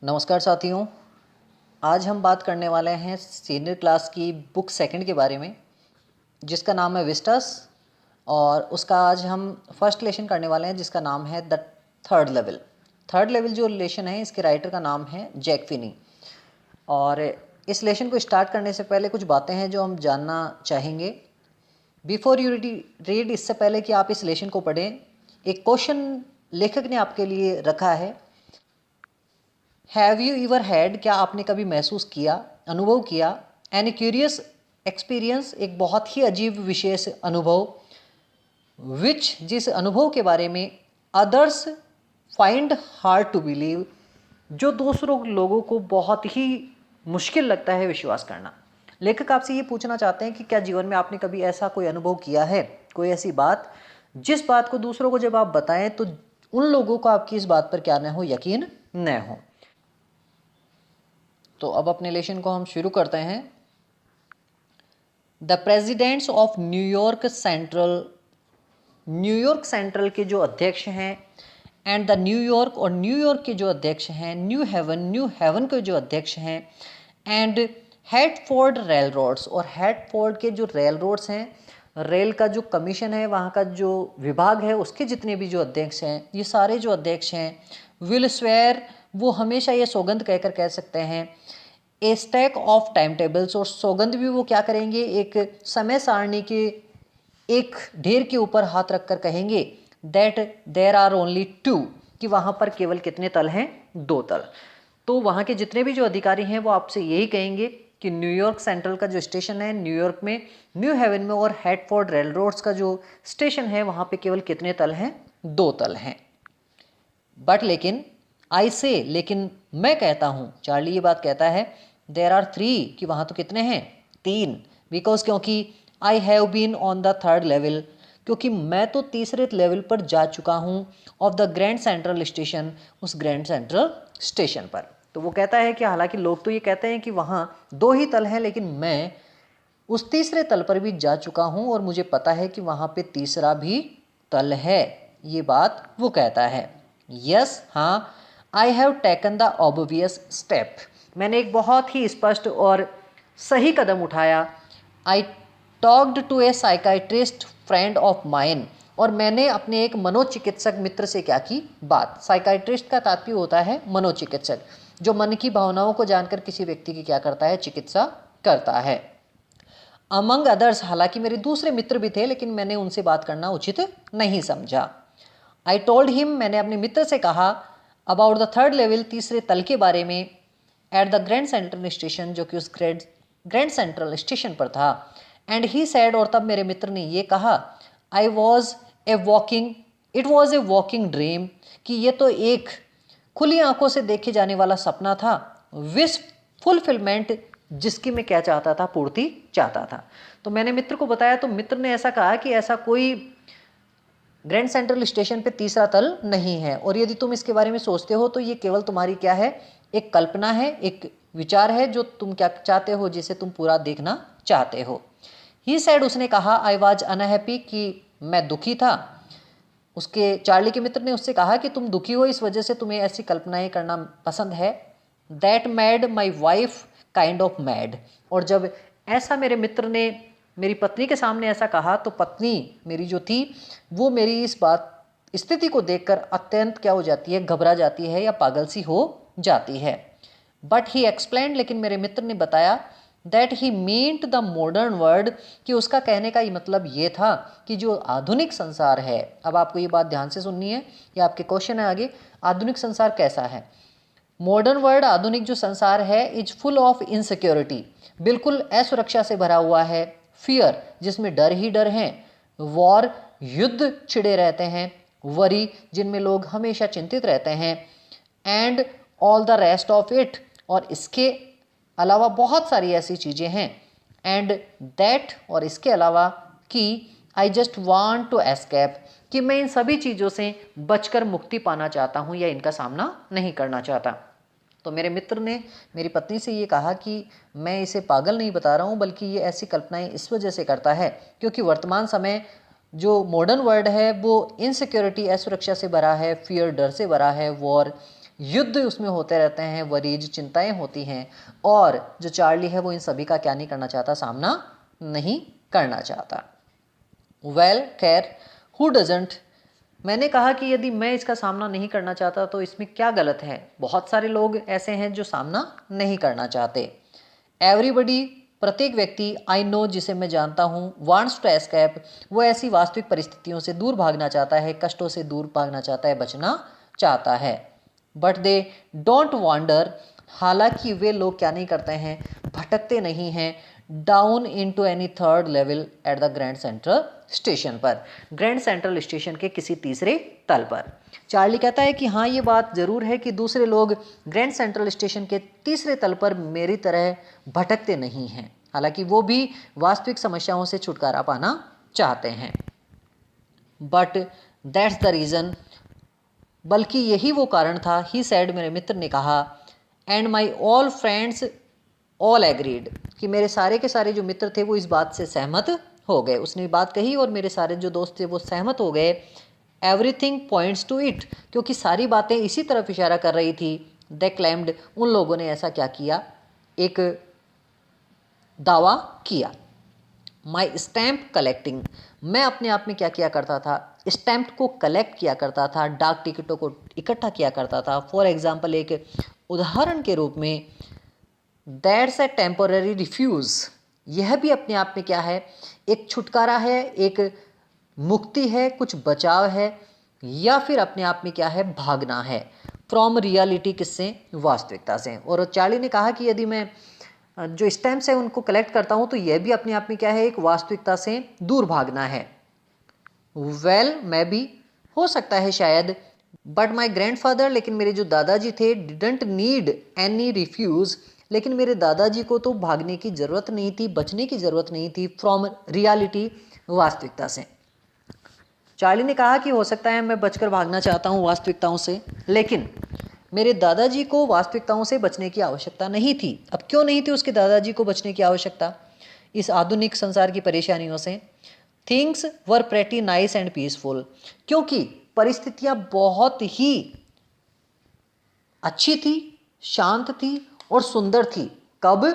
नमस्कार साथियों। आज हम बात करने वाले हैं सीनियर क्लास की बुक सेकंड के बारे में, जिसका नाम है विस्टास, और उसका आज हम फर्स्ट लेसन करने वाले हैं जिसका नाम है the third level. Third level जो लेसन है इसके राइटर का नाम है जैक फिनी। और इस लेसन को स्टार्ट करने से पहले कुछ बातें हैं जो हम जानना चाहेंगे। बिफोर यू रीड, इससे पहले कि आप इस लेसन को पढ़ें, एक क्वेश्चन लेखक ने आपके लिए रखा है। हैव यू एवर हैड, क्या आपने कभी महसूस किया, अनुभव किया, एनी क्यूरियस एक्सपीरियंस, एक बहुत ही अजीब विशेष अनुभव, विच, जिस अनुभव के बारे में others find hard to believe, जो दूसरों लोगों को बहुत ही मुश्किल लगता है विश्वास करना। लेखक आपसे ये पूछना चाहते हैं कि क्या जीवन में आपने कभी ऐसा कोई अनुभव किया है, कोई ऐसी बात जिस बात को दूसरों को जब आप बताएं तो उन लोगों को आपकी इस बात पर क्या न हो, यकीन न हो। तो अब अपने लेसन को हम शुरू करते हैं। The presidents of New York Central के जो अध्यक्ष हैं, एंड द न्यूयॉर्क, और न्यूयॉर्क के जो अध्यक्ष हैं, न्यू हेवन के जो अध्यक्ष हैं, एंड हैटफोर्ड रेल रोड्स, और हैटफोर्ड के जो रेल रोड्स हैं, रेल का जो कमीशन है, वहाँ का जो विभाग है, उसके जितने भी जो अध्यक्ष हैं, ये सारे जो अध्यक्ष हैं, विल स्वेयर, वो हमेशा ये सौगंध कहकर कह सकते हैं, ए स्टैक ऑफ टाइम टेबल्स, और सौगंध भी वो क्या करेंगे, एक समय सारणी के एक ढेर के ऊपर हाथ रखकर कहेंगे that there are only two, कि वहाँ पर केवल कितने तल हैं, 2 तल। तो वहाँ के जितने भी जो अधिकारी हैं वो आपसे यही कहेंगे कि न्यूयॉर्क सेंट्रल का जो स्टेशन है, न्यूयॉर्क में, न्यू हेवन में, और हैटफोर्ड रेल रोड्स का जो स्टेशन है वहाँ पे केवल कितने तल हैं, 2 तल हैं। बट लेकिन आई से, लेकिन मैं कहता हूँ, चार्ली ये बात कहता है, देर आर 3, कि वहाँ तो कितने हैं, 3, बिकॉज, क्योंकि I have been on the third level, क्योंकि मैं तो तीसरे लेवल पर जा चुका हूँ, of the Grand Central station, उस ग्रैंड सेंट्रल स्टेशन पर। तो वो कहता है कि हालांकि लोग तो ये कहते हैं कि वहाँ 2 ही तल हैं, लेकिन मैं उस तीसरे तल पर भी जा चुका हूँ और मुझे पता है कि वहाँ पे तीसरा भी तल है। ये बात वो कहता है। यस, हाँ, I have taken the obvious step, मैंने एक बहुत ही स्पष्ट और सही कदम उठाया। I talked to a psychiatrist friend of mine, और मैंने अपने एक मनोचिकित्सक मित्र से क्या की, बात। साइकाइट्रिस्ट का तात्पर्य होता है मनोचिकित्सक, जो मन की भावनाओं को जानकर किसी व्यक्ति की क्या करता है, चिकित्सा करता है। अमंग अदर्स, हालांकि मेरे दूसरे मित्र भी थे, लेकिन मैंने उनसे बात करना उचित नहीं समझा। आई टोल्ड हिम, मैंने अपने मित्र से कहा, अबाउट द थर्ड लेवल, तीसरे तल के बारे में, at the Grand Central station, जो कि उस ग्रैंड सेंट्रल स्टेशन पर था। एंड ही सैड, और तब मेरे मित्र ने ये कहा, it was a walking dream, कि ये तो एक खुली आंखों से देखे जाने वाला सपना था, विश फुलफिलमेंट, जिसकी मैं क्या चाहता था, पूर्ति चाहता था। तो मैंने मित्र को बताया, तो मित्र ने ऐसा कहा कि ऐसा कोई ग्रैंड सेंट्रल स्टेशन पे तीसरा तल नहीं है, और यदि तुम इसके बारे में सोचते हो तो ये केवल तुम्हारी क्या है, एक कल्पना है, एक विचार है जो तुम क्या चाहते हो, जिसे तुम पूरा देखना चाहते हो। ही सैड, उसने कहा, आई वॉज अनहैप्पी, कि मैं दुखी था। उसके चार्ली के मित्र ने उससे कहा कि तुम दुखी हो, इस वजह से तुम्हें ऐसी कल्पनाएं करना पसंद है। That mad my wife kind of mad, और जब ऐसा मेरे मित्र ने मेरी पत्नी के सामने ऐसा कहा, तो पत्नी मेरी जो थी वो मेरी इस बात स्थिति को देखकर अत्यंत क्या हो जाती है, घबरा जाती है या पागल सी हो जाती है। बट ही एक्सप्लेन्ड, लेकिन मेरे मित्र ने बताया, that he meant the modern world, कि उसका कहने का मतलब ये था कि जो आधुनिक संसार है, अब आपको ये बात ध्यान से सुननी है, ये आपके क्वेश्चन है आगे, आधुनिक संसार कैसा है। मॉडर्न वर्ल्ड, आधुनिक जो संसार है, इज फुल ऑफ इनसिक्योरिटी, बिल्कुल असुरक्षा से भरा हुआ है। फियर, जिसमें डर ही डर हैं। वॉर, युद्ध छिड़े रहते हैं। वरी, जिनमें लोग हमेशा चिंतित रहते हैं। And all the rest of it, और इसके अलावा बहुत सारी ऐसी चीज़ें हैं। एंड दैट, और इसके अलावा, कि I just want to escape, कि मैं इन सभी चीज़ों से बचकर मुक्ति पाना चाहता हूँ या इनका सामना नहीं करना चाहता। तो मेरे मित्र ने मेरी पत्नी से ये कहा कि मैं इसे पागल नहीं बता रहा हूँ, बल्कि ये ऐसी कल्पनाएं इस वजह से करता है क्योंकि वर्तमान समय जो मॉडर्न वर्ल्ड है वो इनसिक्योरिटी, असुरक्षा से भरा है, फियर, डर से भरा है, वॉर, युद्ध उसमें होते रहते हैं, वरीज चिंताएं होती हैं, और जो चार्ली है वो इन सभी का क्या नहीं करना चाहता, सामना नहीं करना चाहता। वेल खैर, हु डजंट, मैंने कहा कि यदि मैं इसका सामना नहीं करना चाहता तो इसमें क्या गलत है। बहुत सारे लोग ऐसे हैं जो सामना नहीं करना चाहते। एवरीबडी, प्रत्येक व्यक्ति, आई नो, जिसे मैं जानता हूँ, वांट्स टू एस्केप, वो ऐसी वास्तविक परिस्थितियों से दूर भागना चाहता है, कष्टों से दूर भागना चाहता है, बचना चाहता है। बट दे डोंट वांडर, हालांकि वे लोग क्या नहीं करते हैं, भटकते नहीं हैं, down into any third level at the Grand Central station पर, ग्रैंड सेंट्रल स्टेशन के किसी तीसरे तल पर। चार्ली कहता है कि हाँ, ये बात ज़रूर है कि दूसरे लोग ग्रैंड सेंट्रल स्टेशन के तीसरे तल पर मेरी तरह भटकते नहीं हैं, हालांकि वो भी वास्तविक समस्याओं से छुटकारा पाना चाहते हैं। बट दैट्स द रीज़न, बल्कि यही वो कारण था, ही सैड, मेरे मित्र ने कहा, and my all friends all agreed, कि मेरे सारे के सारे जो मित्र थे वो इस बात से सहमत हो गए। उसने बात कही और मेरे सारे जो दोस्त थे वो सहमत हो गए। एवरीथिंग पॉइंट्स टू इट, क्योंकि सारी बातें इसी तरफ इशारा कर रही थी। दे क्लेम्ड, उन लोगों ने ऐसा क्या किया, एक दावा किया। माई स्टैम्प कलेक्टिंग, मैं अपने आप में क्या किया करता था, स्टैम्प को कलेक्ट किया करता था, डाक टिकटों को इकट्ठा किया करता था। फॉर एग्जाम्पल, एक उदाहरण के रूप में, दैट्स ए टेम्पोररी रिफ्यूज़, यह भी अपने आप में क्या है, एक छुटकारा है, एक मुक्ति है, कुछ बचाव है, या फिर अपने आप में क्या है, भागना है। फ्रॉम रियलिटी, किससे, वास्तविकता से। और चार्ली ने कहा कि यदि मैं जो स्टैम्प्स है उनको कलेक्ट करता हूँ तो यह भी अपने आप में क्या है, एक वास्तविकता से दूर भागना है। वेल, मैं भी, हो सकता है शायद, बट माई ग्रैंडफादर, लेकिन मेरे जो दादाजी थे, डिडंट नीड एनी रिफ्यूज़, लेकिन मेरे दादाजी को तो भागने की ज़रूरत नहीं थी, बचने की ज़रूरत नहीं थी, फ्रॉम रियलिटी, वास्तविकता से। चार्ली ने कहा कि हो सकता है मैं बचकर भागना चाहता हूँ वास्तविकताओं से, लेकिन मेरे दादाजी को वास्तविकताओं से बचने की आवश्यकता नहीं थी। अब क्यों नहीं थी उसके दादाजी को बचने की आवश्यकता इस आधुनिक संसार की परेशानियों से? Things were pretty nice and peaceful, क्योंकि परिस्थितियां बहुत ही अच्छी थी, शांत थी और सुंदर थी। कब?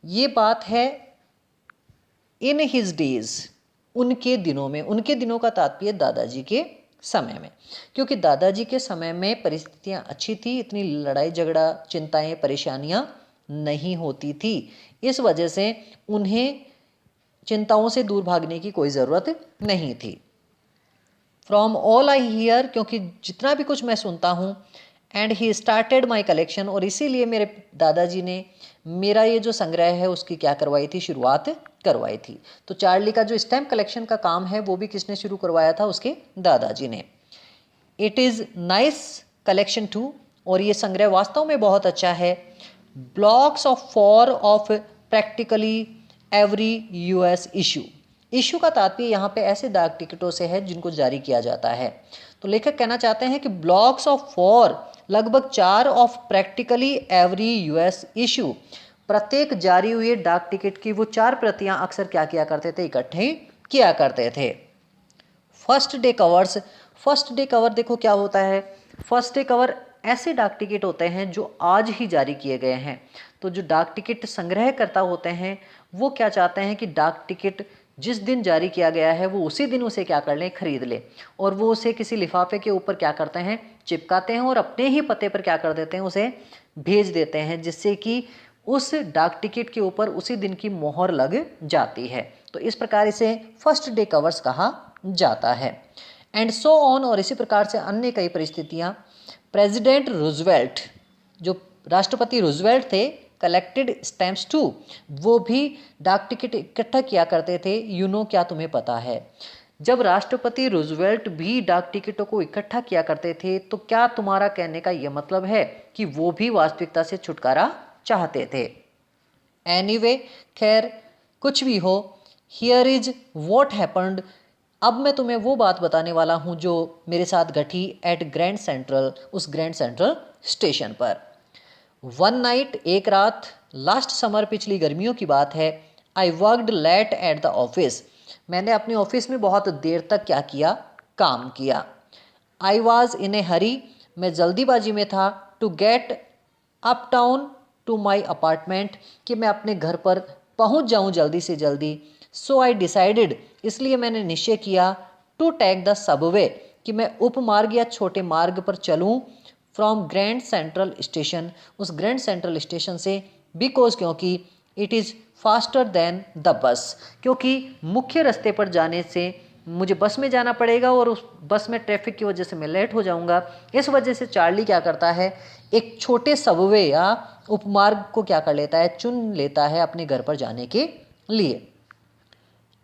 ये बात है इन हिज डेज, उनके दिनों में। उनके दिनों का तात्पर्य दादाजी के समय में, क्योंकि दादाजी के समय में परिस्थितियां अच्छी थी, इतनी लड़ाई झगड़ा, चिंताएं, परेशानियां नहीं होती थी। इस वजह से उन्हें चिंताओं से दूर भागने की कोई ज़रूरत नहीं थी। फ्रॉम ऑल आई हियर, क्योंकि जितना भी कुछ मैं सुनता हूँ, and he started my collection, और इसीलिए मेरे दादाजी ने मेरा ये जो संग्रह है उसकी क्या करवाई थी, शुरुआत करवाई थी। तो चार्ली का जो स्टैम्प कलेक्शन का काम है वो भी किसने शुरू करवाया था, उसके दादाजी ने। It is nice collection too, और ये संग्रह वास्तव में बहुत अच्छा है। Blocks of for of practically every US issue, issue का तात्पर्य यहाँ पे ऐसे डाक टिकटों से है जिनको जारी किया जाता है। तो लेखक कहना चाहते हैं कि ब्लॉक्स ऑफ फॉर, लगभग 4 of practically every US issue, प्रत्येक जारी हुए डाक टिकट की वो 4 प्रतियां अक्सर क्या किया करते थे, इकट्ठे किया करते थे। First day covers, first day cover देखो क्या होता है। फर्स्ट डे कवर ऐसे डाक टिकट होते हैं जो आज ही जारी किए गए हैं। तो जो डाक टिकट संग्रहकर्ता होते हैं वो क्या चाहते हैं कि डाक टिकट जिस दिन जारी किया गया है वो उसी दिन उसे क्या कर लें, खरीद लें, और वो उसे किसी लिफाफे के ऊपर क्या करते हैं, चिपकाते हैं, और अपने ही पते पर क्या कर देते हैं, उसे भेज देते हैं, जिससे कि उस डाक टिकट के ऊपर उसी दिन की मोहर लग जाती है। तो इस प्रकार इसे फर्स्ट डे कवर्स कहा जाता है। एंड सो ऑन, और इसी प्रकार से अन्य कई परिस्थितियाँ। प्रेसिडेंट रूजवेल्ट, जो राष्ट्रपति रूजवेल्ट थे, कलेक्टेड स्टैम्प्स टू, वो भी डाक टिकट इकट्ठा किया करते थे। यू नो, क्या तुम्हें पता है, जब राष्ट्रपति रूजवेल्ट भी डाक टिकटों को इकट्ठा किया करते थे तो क्या तुम्हारा कहने का यह मतलब है कि वो भी वास्तविकता से छुटकारा चाहते थे? एनीवे, खैर कुछ भी हो, हियर इज व्हाट हैपेंड, अब मैं तुम्हें वो बात बताने वाला हूँ जो मेरे साथ घटी एट ग्रैंड सेंट्रल, उस ग्रैंड सेंट्रल स्टेशन पर। वन नाइट, एक रात, लास्ट समर, पिछली गर्मियों की बात है। I worked late at the office, मैंने अपने ऑफिस में बहुत देर तक क्या किया, काम किया। आई वॉज इन ए हरी, मैं जल्दीबाजी में था to get uptown to my apartment, कि मैं अपने घर पर पहुंच जाऊं जल्दी से जल्दी। सो आई डिसाइडेड, इसलिए मैंने निश्चय किया, टू टेक द सबवे, कि मैं उपमार्ग या छोटे मार्ग पर चलूं, फ्रॉम ग्रैंड सेंट्रल स्टेशन, उस ग्रैंड सेंट्रल स्टेशन से, बिकॉज क्योंकि it is faster than the bus, क्योंकि मुख्य रास्ते पर जाने से मुझे बस में जाना पड़ेगा और उस बस में ट्रैफिक की वजह से मैं लेट हो जाऊंगा। इस वजह से चार्ली क्या करता है, एक छोटे सबवे या उपमार्ग को क्या कर लेता है, चुन लेता है अपने घर पर जाने के लिए।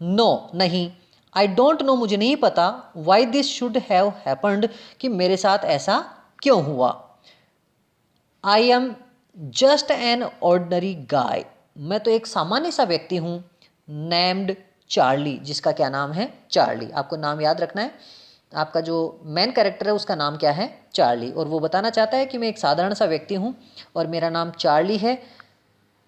नो, नहीं, आई डोंट नो, मुझे नहीं पता, why this should have happened, कि मेरे साथ ऐसा क्यों हुआ। I am just an ordinary guy, मैं तो एक सामान्य सा व्यक्ति हूँ, नेम्ड चार्ली, जिसका क्या नाम है, चार्ली। आपको नाम याद रखना है, आपका जो मेन कैरेक्टर है उसका नाम क्या है, चार्ली, और वो बताना चाहता है कि मैं एक साधारण सा व्यक्ति हूँ और मेरा नाम चार्ली है,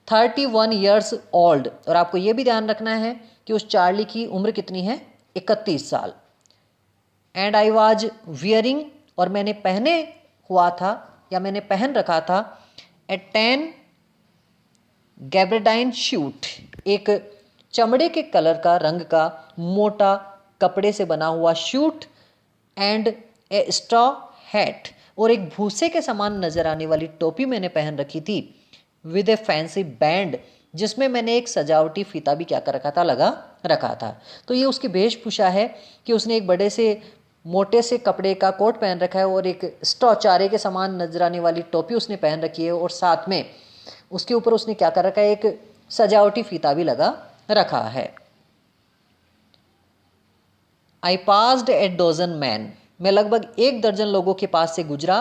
31 ईयर्स ओल्ड। और आपको ये भी ध्यान रखना है कि उस चार्ली की उम्र कितनी है, 31 साल। एंड आई वॉज वियरिंग, और मैंने पहने हुआ था या मैंने पहन रखा था, ए 10 गैब्रेडाइन शूट, एक चमड़े के कलर का, रंग का मोटा कपड़े से बना हुआ shoot, and A straw hat, और एक भूसे के समान नजर आने वाली टोपी मैंने पहन रखी थी, विद ए फैंसी बैंड, जिसमें मैंने एक सजावटी फीता भी क्या कर रखा था, लगा रखा था। तो ये उसकी वेशभूषा है कि उसने एक बड़े से मोटे से कपड़े का कोट पहन रखा है और एक स्ट्रॉ, चारे के समान नजर आने वाली टोपी उसने पहन रखी है, और साथ में उसके ऊपर उसने क्या कर रखा है, एक सजावटी फीता भी लगा रखा है। I passed A dozen man, मैं लगभग 1 दर्जन लोगों के पास से गुजरा,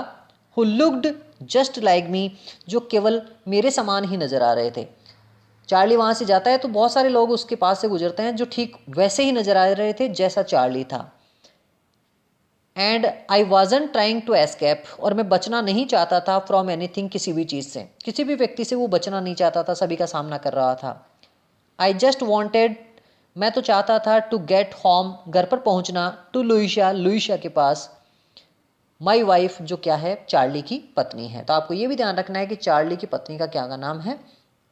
who looked just like me, जो केवल मेरे समान ही नजर आ रहे थे। चार्ली वहाँ से जाता है तो बहुत सारे लोग उसके पास से गुजरते हैं जो ठीक वैसे ही नजर आ रहे थे जैसा चार्ली था। And I wasn't trying to escape, और मैं बचना नहीं चाहता था, फ्रॉम एनीथिंग, किसी भी चीज़ से, किसी भी व्यक्ति से वो बचना नहीं चाहता था, सभी का सामना कर रहा था। आई जस्ट वॉन्टेड, मैं तो चाहता था, टू गेट होम, घर पर पहुंचना, टू लुइशा, लुइशा के पास, माई वाइफ, जो क्या है, चार्ली की पत्नी है। तो आपको ये भी ध्यान रखना है कि चार्ली की पत्नी का क्या का नाम है,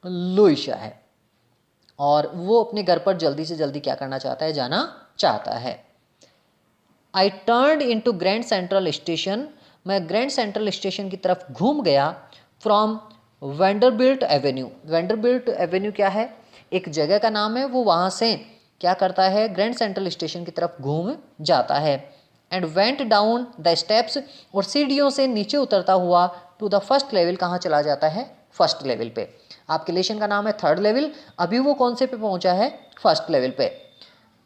लुइशा है, और वो अपने घर पर जल्दी से जल्दी क्या करना चाहता है, जाना चाहता है। I turned into Grand Central Station, मैं ग्रैंड सेंट्रल स्टेशन की तरफ घूम गया, from Vanderbilt Avenue, Vanderbilt Avenue क्या है, एक जगह का नाम है, वो वहाँ से क्या करता है, ग्रैंड सेंट्रल स्टेशन की तरफ घूम जाता है। And went down the steps, और सीढ़ियों से नीचे उतरता हुआ, टू द फर्स्ट लेवल, कहाँ चला जाता है, फर्स्ट लेवल पे। आपके लेशन का नाम है 3rd लेवल, अभी वो कौन से पे पहुंचा है, फर्स्ट लेवल पे।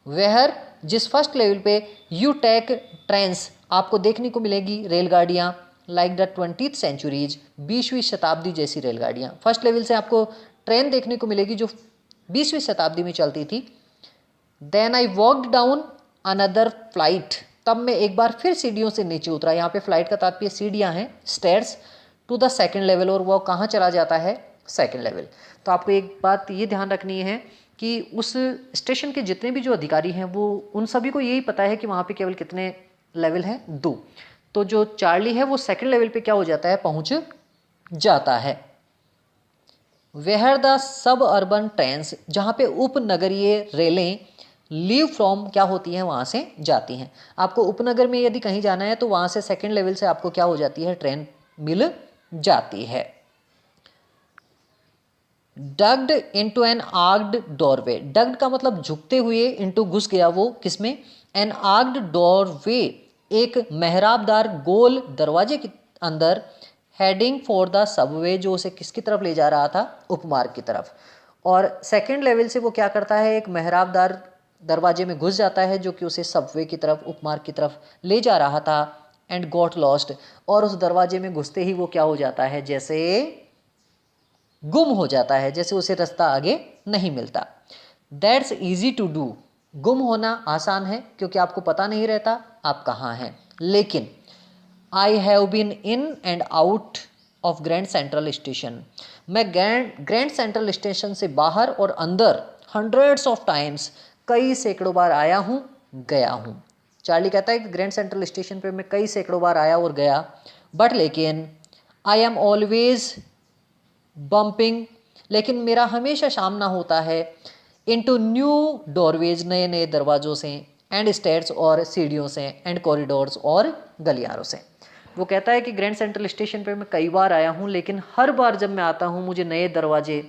वेहर, जिस फर्स्ट लेवल पे, यू टेक ट्रेन्स, आपको देखने को मिलेगी रेलगाड़ियाँ, लाइक द 20th सेंचुरीज, 20वीं शताब्दी जैसी रेलगाड़ियाँ। फर्स्ट लेवल से आपको ट्रेन देखने को मिलेगी जो 20वीं शताब्दी में चलती थी। Then I walked down another flight, तब मैं एक बार फिर सीढ़ियों से नीचे उतरा, यहाँ पे फ्लाइट का तात्पर्य सीढ़ियाँ हैं, stairs, to the 2nd level, और वो कहाँ चला जाता है, 2nd लेवल। तो आपको एक बात ये ध्यान रखनी है कि उस स्टेशन के जितने भी जो अधिकारी हैं वो उन सभी को यही पता है कि वहाँ पे केवल कितने लेवल हैं, 2। तो जो चार्ली है वो 2nd लेवल पे क्या हो जाता है, पहुँच जाता है। वेहर द सब अर्बन ट्रेन्स, जहाँ पे उपनगरीय रेलें, लीव फ्रॉम, क्या होती हैं, वहाँ से जाती हैं। आपको उपनगर में यदि कहीं जाना है तो वहाँ से 2nd लेवल से आपको क्या हो जाती है, ट्रेन मिल जाती है। Ducked into an arched doorway, ducked का मतलब झुकते हुए, इनटू घुस गया वो किसमें, एन आर्क्ड डोरवे, एक मेहराबदार गोल दरवाजे के अंदर, हेडिंग फॉर द सबवे, जो उसे किसकी तरफ ले जा रहा था, उपमार्ग की तरफ। और 2nd लेवल से वो क्या करता है, एक मेहराबदार दरवाजे में घुस जाता है जो कि उसे सबवे की तरफ, उपमार्ग की तरफ ले जा रहा था। एंड गॉट लॉस्ट, और उस दरवाजे में घुसते ही वो क्या हो जाता है, जैसे गुम हो जाता है, जैसे उसे रास्ता आगे नहीं मिलता। दैट्स ईजी टू डू, गुम होना आसान है क्योंकि आपको पता नहीं रहता आप कहाँ हैं। लेकिन I have been in and out of Grand Central Station, मैं ग्रैंड सेंट्रल स्टेशन से बाहर और अंदर हंड्रेड्स ऑफ टाइम्स, कई सैकड़ों बार आया हूँ, गया हूँ। चार्ली कहता है कि ग्रैंड सेंट्रल स्टेशन पे मैं कई सैकड़ों बार आया और गया। बट लेकिन आई एम ऑलवेज बम्पिंग, लेकिन मेरा हमेशा सामना होता है इनटू न्यू डोरवेज, नए नए दरवाज़ों से, एंड स्टेयर्स और सीढ़ियों से, एंड कॉरिडोर्स और गलियारों से। वो कहता है कि ग्रैंड सेंट्रल स्टेशन पर मैं कई बार आया हूँ, लेकिन हर बार जब मैं आता हूँ मुझे नए दरवाजे,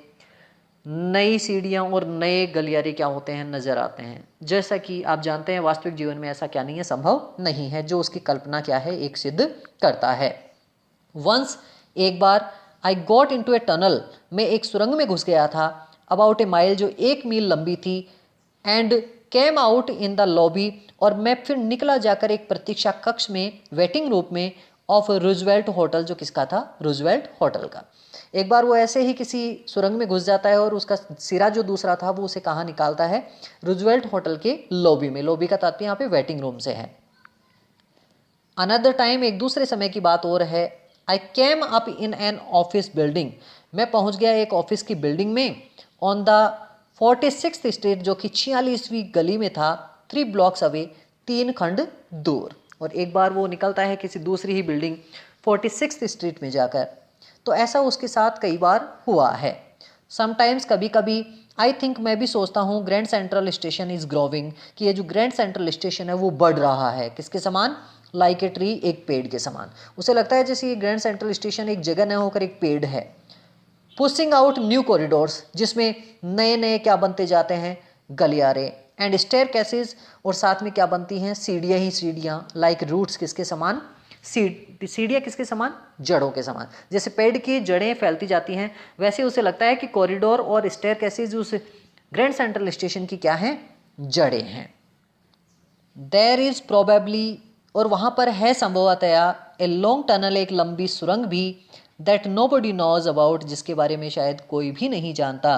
नई सीढ़ियाँ और नए गलियारे क्या होते हैं, नज़र आते हैं। जैसा कि आप जानते हैं वास्तविक जीवन में ऐसा क्या नहीं है, संभव नहीं है, जो उसकी कल्पना क्या है एक सिद्ध करता है। वंस, एक बार, I got into a tunnel, मैं एक सुरंग में घुस गया था, अबाउट ए माइल, जो 1 मील लंबी थी, and came out in the lobby, और मैं फिर निकला जाकर एक प्रतीक्षा कक्ष में, वेटिंग रूम में, ऑफ रूजवेल्ट होटल, जो किसका था, रूजवेल्ट होटल का। एक बार वो ऐसे ही किसी सुरंग में घुस जाता है और उसका सिरा जो दूसरा था वो उसे कहाँ निकालता है, रूजवेल्ट होटल के लॉबी में। लॉबी का तात्पर्य यहाँ पे वेटिंग रूम से है। अनदर टाइम, एक दूसरे समय की बात और है, I came up in an office building, मैं पहुंच गया एक ऑफिस की बिल्डिंग में, ऑन द 46th स्ट्रीट, जो कि 46वीं गली में था, 3 ब्लॉक्स अवे, 3 खंड दूर। और एक बार वो निकलता है किसी दूसरी ही बिल्डिंग 46th स्ट्रीट में जाकर। तो ऐसा उसके साथ कई बार हुआ है। समटाइम्स, कभी कभी, आई थिंक, मैं भी सोचता हूँ, grand Central station is growing, कि ये जो ग्रैंड सेंट्रल स्टेशन है वो बढ़ रहा है, किसके समान, लाइक ए ट्री, एक पेड़ के समान। उसे लगता है जैसे ये ग्रैंड सेंट्रल स्टेशन एक जगह न होकर एक पेड़ है। पुशिंग आउट न्यू कॉरिडोर्स, जिसमें नए नए क्या बनते जाते हैं, गलियारे, एंड स्टेयर कैसेज, और साथ में क्या बनती हैं, सीढ़ियाँ ही सीढ़ियाँ, लाइक रूट्स, किसके समान, सीढ़ियाँ किसके समान, जड़ों के समान। जैसे पेड़ की जड़ें फैलती जाती हैं, वैसे उसे लगता है कि कॉरिडोर और स्टेयर कैसेज उस ग्रैंड सेंट्रल स्टेशन की क्या हैं, जड़ें हैं। देयर इज प्रोबेबली, और वहाँ पर है संभवतया, ए लॉन्ग टनल, एक लंबी सुरंग भी, दैट नोबडी नोज अबाउट, जिसके बारे में शायद कोई भी नहीं जानता।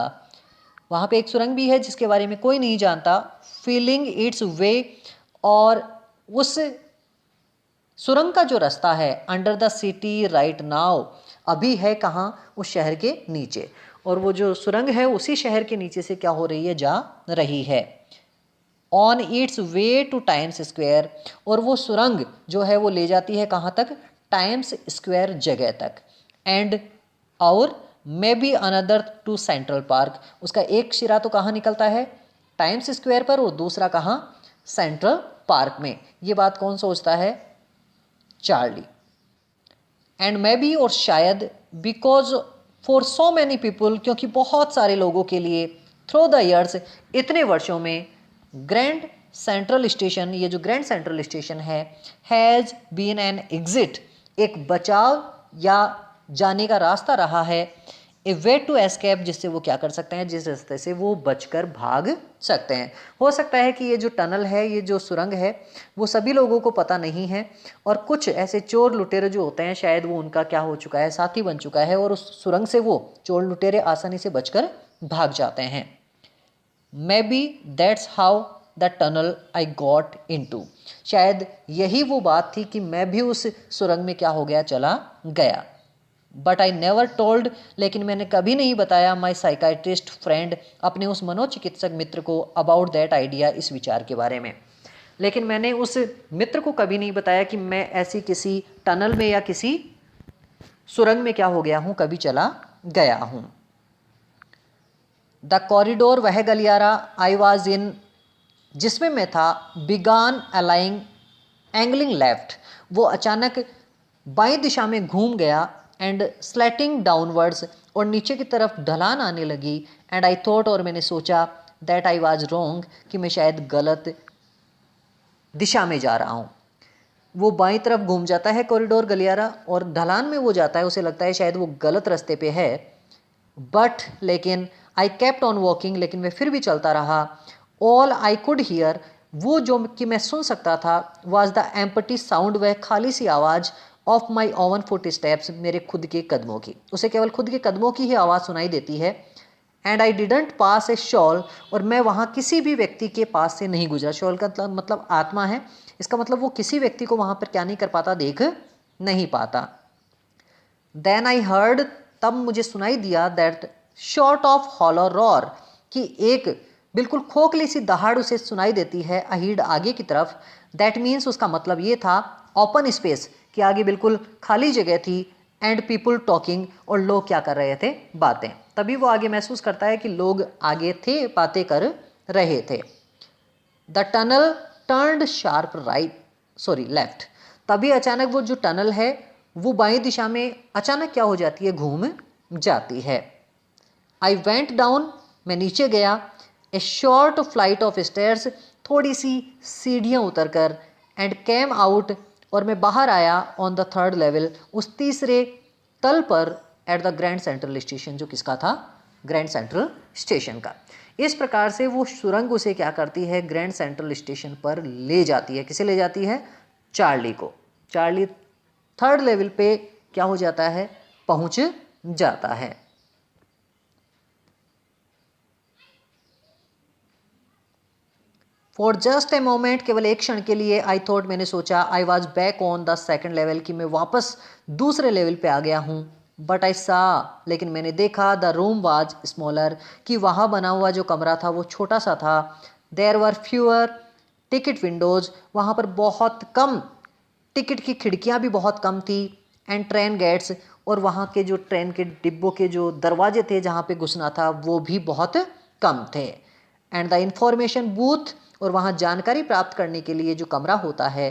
वहाँ पे एक सुरंग भी है जिसके बारे में कोई नहीं जानता। फीलिंग इट्स वे, और उस सुरंग का जो रास्ता है, under the city right now, अभी है कहाँ, उस शहर के नीचे। और वो जो सुरंग है उसी शहर के नीचे से क्या हो रही है, जा रही है। On it's way two times square, और वो सुरंग जो है वो ले जाती है कहाँ तक, टाइम्स स्क्वायर जगह तक। एंड और maybe another to Central Park, उसका एक सिरा तो कहाँ निकलता है, टाइम्स स्क्वायर पर, और दूसरा कहाँ, सेंट्रल पार्क में। ये बात कौन सोचता है, चार्ली। एंड मे बी, और शायद, because for so many people, क्योंकि बहुत सारे लोगों के लिए, थ्रू द ईयर्स, इतने वर्षों में, ग्रैंड सेंट्रल स्टेशन, ये जो ग्रैंड सेंट्रल स्टेशन है, हैज़ बीन एन एग्जिट, एक बचाव या जाने का रास्ता रहा है, ए वे टू एस्केप, जिससे वो क्या कर सकते हैं, जिस रास्ते से वो बचकर भाग सकते हैं। हो सकता है कि ये जो टनल है, ये जो सुरंग है, वो सभी लोगों को पता नहीं है, और कुछ ऐसे चोर लुटेरे जो होते हैं, शायद वो उनका क्या हो चुका है, साथी बन चुका है, और उस सुरंग से वो चोर लुटेरे आसानी से बचकर भाग जाते हैं। May be that's how the tunnel I got into, शायद यही वो बात थी कि मैं भी उस सुरंग में क्या हो गया, चला गया। बट आई नेवर टोल्ड, लेकिन मैंने कभी नहीं बताया, माई साइकाइट्रिस्ट फ्रेंड, अपने उस मनोचिकित्सक मित्र को, अबाउट दैट आइडिया, इस विचार के बारे में। लेकिन मैंने उस मित्र को कभी नहीं बताया कि मैं ऐसी किसी टनल में या किसी सुरंग में क्या हो गया हूँ, कभी चला गया हूँ। द कॉरिडोर, वह गलियारा, आई वॉज इन, जिसमें मैं था, बिगान अलाइंग एंगलिंग लेफ्ट, वो अचानक बाईं दिशा में घूम गया, एंड स्लैटिंग डाउनवर्ड्स, और नीचे की तरफ ढलान आने लगी। एंड आई थॉट, और मैंने सोचा, दैट आई वॉज रॉन्ग, कि मैं शायद गलत दिशा में जा रहा हूँ। वो बाईं तरफ घूम जाता है कॉरिडोर, गलियारा, और ढलान में वो जाता है, उसे लगता है शायद वो गलत रास्ते पे है। बट लेकिन आई केप्ट ऑन वॉकिंग, लेकिन मैं फिर भी चलता रहा। ऑल आई कुड हियर, वो जो कि मैं सुन सकता था, वॉज द एम्प्टी साउंड, वह खाली सी आवाज़, of my oven foot steps, मेरे खुद के कदमों की। उसे केवल खुद के कदमों की ही आवाज़ सुनाई देती है। And I didn't pass A shawl, और मैं वहाँ किसी भी व्यक्ति के पास से नहीं गुजरा। शॉल का मतलब आत्मा है, इसका मतलब वो किसी व्यक्ति को वहाँ पर क्या नहीं कर पाता, देख नहीं पाता। देन आई हर्ड, तब मुझे सुनाई दिया, that short of hollow roar, कि एक बिल्कुल खोखली सी दहाड़ उसे सुनाई देती है, अहीड, आगे की तरफ। दैट मीन्स, उसका मतलब ये था, ओपन स्पेस कि आगे बिल्कुल खाली जगह थी, एंड पीपल टॉकिंग, और लोग क्या कर रहे थे, बातें। तभी वो आगे महसूस करता है कि लोग आगे थे, बातें कर रहे थे। The tunnel turned sharp left. तभी अचानक वो जो टनल है वो बाईं दिशा में अचानक क्या हो जाती है, घूम जाती है। आई वेंट डाउन, मैं नीचे गया। ए शॉर्ट फ्लाइट ऑफ स्टेयर्स, थोड़ी सी सीढ़ियाँ उतर कर। एंड कैम आउट, और मैं बाहर आया ऑन द थर्ड लेवल, उस तीसरे तल पर, at the Grand Central station, जो किसका था, ग्रैंड सेंट्रल स्टेशन का। इस प्रकार से वो सुरंग उसे क्या करती है, ग्रैंड सेंट्रल स्टेशन पर ले जाती है। किसे ले जाती है, चार्ली को। चार्ली थर्ड लेवल पे क्या हो जाता है, पहुंच जाता है। फॉर जस्ट ए मोमेंट, केवल एक क्षण के लिए, आई थॉट, मैंने सोचा, I was back on the second level, कि मैं वापस दूसरे लेवल पे आ गया हूँ। बट आई सा, लेकिन मैंने देखा, द रूम वाज स्मॉलर, कि वहाँ बना हुआ जो कमरा था वो छोटा सा था। There were fewer ticket windows, वहाँ पर बहुत कम टिकट की खिड़कियाँ भी बहुत कम थी। एंड ट्रेन गेट्स, और वहाँ के जो ट्रेन के डिब्बों के जो दरवाजे थे जहाँ पे घुसना था वो भी बहुत कम थे। एंड द इंफॉर्मेशन बूथ, और वहाँ जानकारी प्राप्त करने के लिए जो कमरा होता है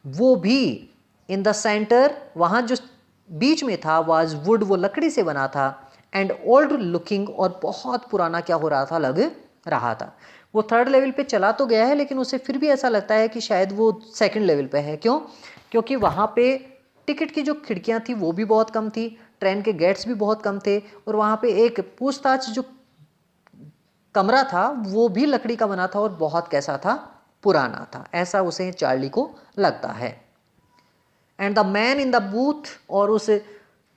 वो भी इन द सेंटर, वहाँ जो बीच में था, वाज वुड, वो लकड़ी से बना था। एंड ओल्ड लुकिंग, और बहुत पुराना क्या हो रहा था, लग रहा था। वो थर्ड लेवल पे चला तो गया है, लेकिन उसे फिर भी ऐसा लगता है कि शायद वो सेकंड लेवल पे है। क्यों? क्योंकि वहाँ पे टिकट की जो खिड़कियाँ थी वो भी बहुत कम थी, ट्रेन के गेट्स भी बहुत कम थे, और वहाँ पे एक पूछताछ जो कमरा था वो भी लकड़ी का बना था और बहुत कैसा था, पुराना था। ऐसा उसे चार्ली को लगता है। And the man in the booth, और उस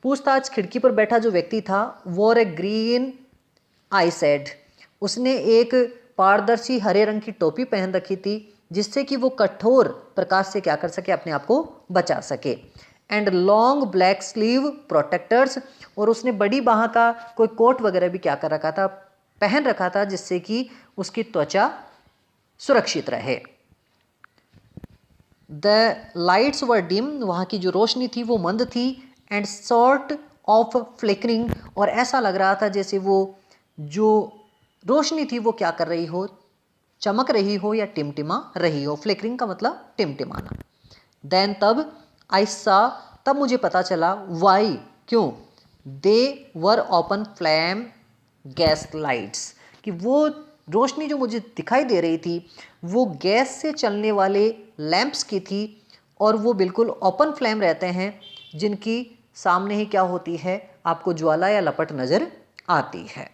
पूछताछ खिड़की पर बैठा जो व्यक्ति था, war A green I said, उसने एक पारदर्शी हरे रंग की टोपी पहन रखी थी, जिससे कि वो कठोर प्रकाश से क्या कर सके, अपने आप को बचा सके। And long black sleeve protectors, और उसने बड़ी बाह का कोई कोट वगैरह भी क्या कर रखा था, पहन रखा था, जिससे कि उसकी त्वचा सुरक्षित रहे। द लाइट्स वर डिम, वहाँ की जो रोशनी थी वो मंद थी। एंड सॉर्ट ऑफ फ्लिकरिंग, और ऐसा लग रहा था जैसे वो जो रोशनी थी वो क्या कर रही हो, चमक रही हो या टिमटिमा रही हो। फ्लिकरिंग का मतलब टिमटिमाना। देन तब आई सा, तब मुझे पता चला, वाई, क्यों, they were open flame gas lights, कि वो रोशनी जो मुझे दिखाई दे रही थी वो गैस से चलने वाले लैंप्स की थी, और वो बिल्कुल ओपन फ्लेम रहते हैं, जिनकी सामने ही क्या होती है, आपको ज्वाला या लपट नज़र आती है।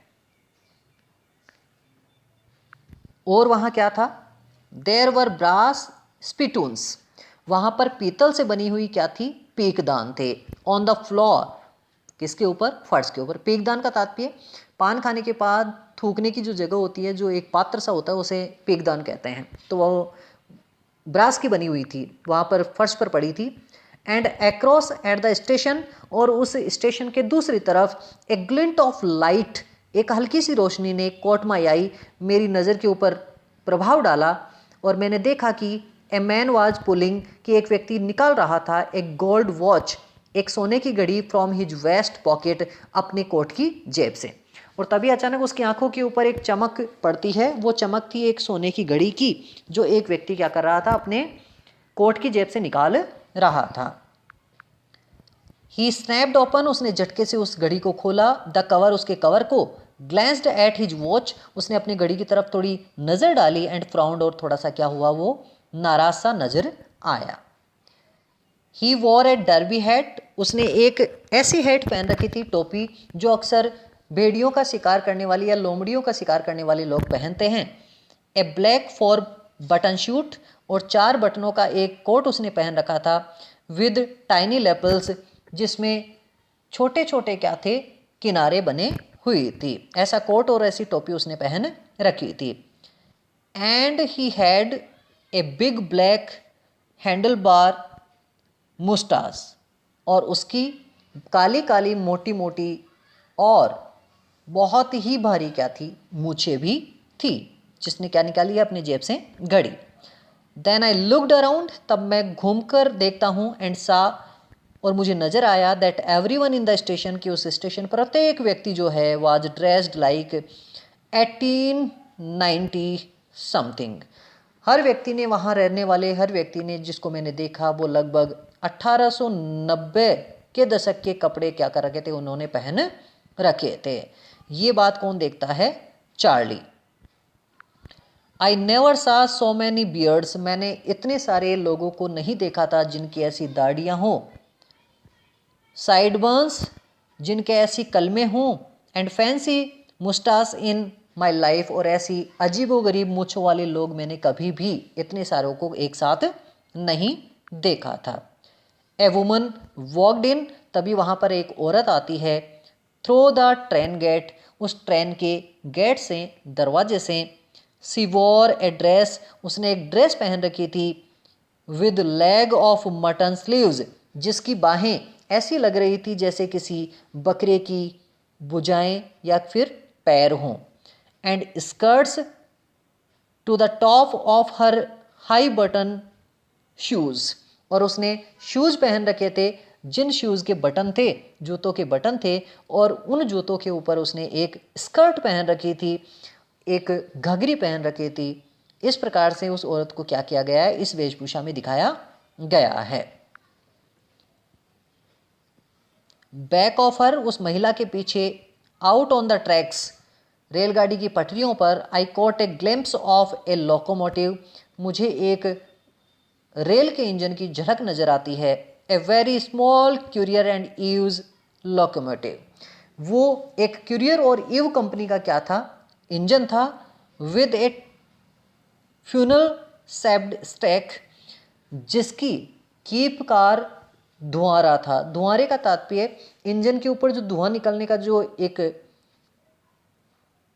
और वहाँ क्या था, देयर वर ब्रास स्पिटून्स, वहाँ पर पीतल से बनी हुई क्या थी, पीकदान थे। ऑन द फ्लोर, किसके ऊपर, फर्श के ऊपर। पीकदान का तात्पर्य पान खाने के बाद थूकने की जो जगह होती है, जो एक पात्र सा होता है, उसे पीकदान कहते हैं। तो वो ब्रास की बनी हुई थी, वहाँ पर फर्श पर पड़ी थी। And across at the station, और उस स्टेशन के दूसरी तरफ ए ग्लिंट ऑफ लाइट, एक हल्की सी रोशनी ने कोट माई आई, मेरी नज़र के ऊपर प्रभाव डाला, और मैंने देखा कि ए मैन वाज पुलिंग, कि एक व्यक्ति निकाल रहा था एक गोल्ड वॉच, एक सोने की घड़ी, फ्रॉम हिज वेस्ट पॉकेट, अपने कोट की जेब से। और तभी अचानक उसकी आंखों के ऊपर एक चमक पड़ती है, वो चमक थी एक सोने की घड़ी की, जो एक व्यक्ति क्या कर रहा था, अपने कोट की जेब से निकाल रहा था। ही स्नैप्ड ओपन, उसने झटके से उस घड़ी को खोला, द कवर, उसके कवर को, ग्लैंस्ड एट हिज वॉच, उसने अपनी घड़ी की तरफ थोड़ी नज़र डाली, एंड फ्राउंड, और थोड़ा सा क्या हुआ, वो नाराज सा नजर आया। ही वॉर ए डर्बी हैट, उसने एक ऐसी हैट पहन रखी थी, टोपी, जो अक्सर भेड़ियों का शिकार करने वाली या लोमड़ियों का शिकार करने वाले लोग पहनते हैं। ए ब्लैक फॉर बटन शूट, और 4 बटनों का एक कोट उसने पहन रखा था, विद टाइनी लेपल्स, जिसमें छोटे छोटे क्या थे, किनारे बने हुई थी। ऐसा कोट और ऐसी टोपी उसने पहन रखी थी। And he had a big black handlebar mustache, और उसकी काली काली मोटी मोटी और बहुत ही भारी क्या थी, मूछें भी थी, जिसने क्या निकाली है अपनी जेब से, घड़ी। देन आई लुकड अराउंड, तब मैं घूमकर देखता हूँ, एंड सा, और मुझे नज़र आया that everyone in the station, कि उस स्टेशन पर प्रत्येक व्यक्ति जो है वाज ड्रेस्ड लाइक 1890 समथिंग। हर व्यक्ति ने, वहाँ रहने वाले हर व्यक्ति ने जिसको मैंने देखा वो लगभग 1890 के दशक के कपड़े क्या कर रखे थे, उन्होंने पहन रखे थे। ये बात कौन देखता है? चार्ली। आई नेवर सा सो मैनी बियर्ड्स, मैंने इतने सारे लोगों को नहीं देखा था जिनकी ऐसी दाढ़ियाँ हों, साइड बर्न्स, जिनके ऐसी कलमें हों, and fancy mustache in my life, और ऐसी अजीबोगरीब मूँछों वाले लोग मैंने कभी भी इतने सारों को एक साथ नहीं देखा था। ए वुमन वॉकड इन, तभी वहाँ पर एक औरत आती है। थ्रो द ट्रेन गेट, उस ट्रेन के गेट से, दरवाजे से। सी वॉर ए ड्रेस, उसने एक ड्रेस पहन रखी थी। With leg of mutton sleeves, जिसकी बाहें ऐसी लग रही थी जैसे किसी बकरे की भुजाएं या फिर पैर हों। And skirts to the top of her high button shoes, और उसने शूज़ पहन रखे थे जिन शूज़ के बटन थे, जूतों के बटन थे, और उन जूतों के ऊपर उसने एक स्कर्ट पहन रखी थी, एक घघरी पहन रखी थी। इस प्रकार से उस औरत को क्या किया गया है, इस वेशभूषा में दिखाया गया है। बैक ऑफ हर, उस महिला के पीछे। आउट ऑन द ट्रैक्स, रेलगाड़ी की पटरियों पर। I caught a glimpse of a locomotive, मुझे एक रेल के इंजन की झलक नजर आती है। A very small Currier and Ives locomotive, वो एक क्यूरियर और ईव कंपनी का क्या था, इंजन था। विद ए फ्यूनल सेप्ड स्टैक, जिसकी कीप कार धुआंरा था। धुआंरे का तात्पर्य इंजन के ऊपर जो धुआं निकलने का जो एक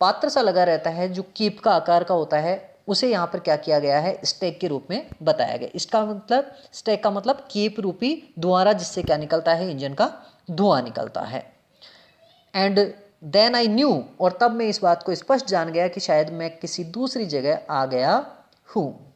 पात्र सा लगा रहता है, जो कीप का आकार का होता है, उसे यहाँ पर क्या किया गया है, स्टैक के रूप में बताया गया। इसका मतलब, स्टैक का मतलब कीप रूपी धुआंरा, जिससे क्या निकलता है, इंजन का धुआं निकलता है। एंड देन आई न्यू, और तब मैं इस बात को स्पष्ट जान गया कि शायद मैं किसी दूसरी जगह आ गया हूँ।